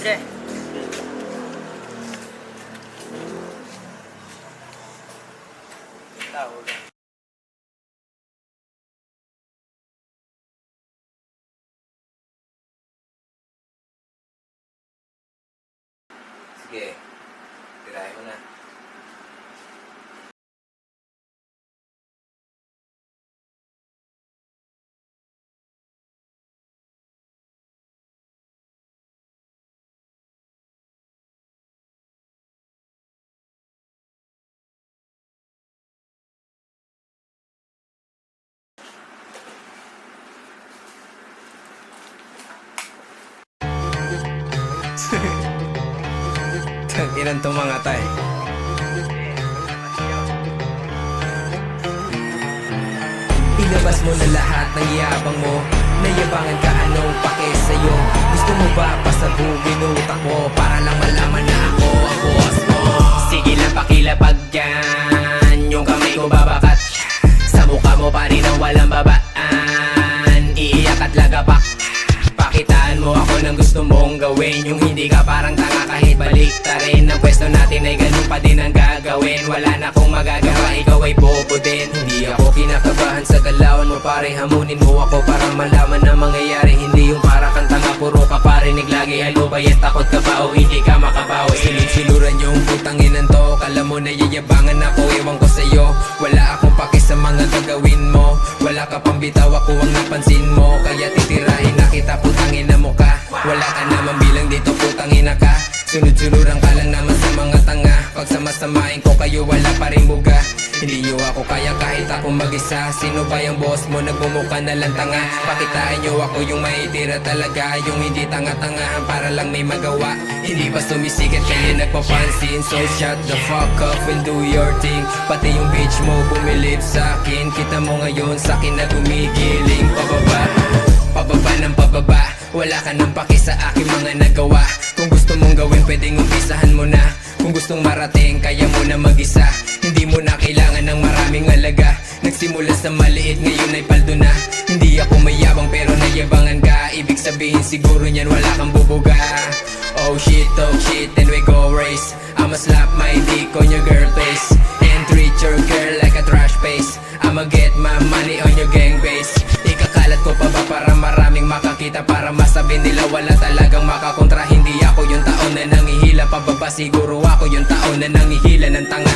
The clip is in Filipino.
Dre. Tao lang. Sige, tirahin mo na. Ilan to mga tay? Ilabas mo na lahat ng yabang mo. Nayabangan ka, anong pake sa'yo? Gusto mo ba pasabugin utak mo para lang malaman na ako ang boss mo? Sige lang pakilapag yan, yung kamay ko babakat sa mukha mo pa rin ang walang babaan. Iiyak at lagapak, pakitaan mo ako ng gusto mong gawin. Yung hindi ka parang tanga kahit baliktarin. Ang pwesto natin ay ganun pa din ang gagawin. Wala na akong magagawa, ikaw ay bobo din. Hindi ako kinakabahan sa galawan mo pare. Hamunin mo ako para malaman na mangyayari. Hindi yung para kang tanga, puro ka parinig lagi. Halubay at takot ka ba o hindi ka makabawi? Siluran yung putanginan to, kala mo na yayabangan ako, ewan ko sa'yo. Wala akong pake sa mga gagawin mo. Wala ka pang bitaw, ako ang napansin mo. Kaya titirahin na kita, putangin na mo ka. Wala ka naman bilang dito, putangin na ka. Sunod-suluran ka lang naman sa mga tanga. Pag samasamain ko kayo, wala pa rin buga. Hindi nyo ako kaya kahit ako mag-isa. Sino ba yung boss mo? Nagbumuka na lang tanga. Pakitaan nyo ako yung maitira talaga. Yung hindi tanga-tangahan para lang may magawa. Hindi pa sumisikat kaya nagpapansin. So shut the fuck up and do your thing. Pati yung bitch mo bumilip sa akin. Kita mo ngayon sa akin na gumigiling. Pababa, pababa ng pababa. Wala ka nang paki sa aking mga nagawa. Kung gusto mong gawin pwedeng umpisahan mo na. Kung gustong marating kaya mo na mag-isa. Hindi mo na kailangan ng maraming alaga. Nagsimula sa maliit ngayon ay paldo na. Hindi ako mayabang pero nayabangan ka. Ibig sabihin siguro niyan wala kang bubuga. Oh shit, talk shit and we go race. I'ma slap my dick on your girl face and treat your girl like a trash face. I'ma get my money on your gang base. Ikakalat ko pa ba para maraming makakita, para masabi nila wala talagang makakontra. Hindi ako yung taon na nangihila pababa, siguro ako yung taon na nangihila ng tanga.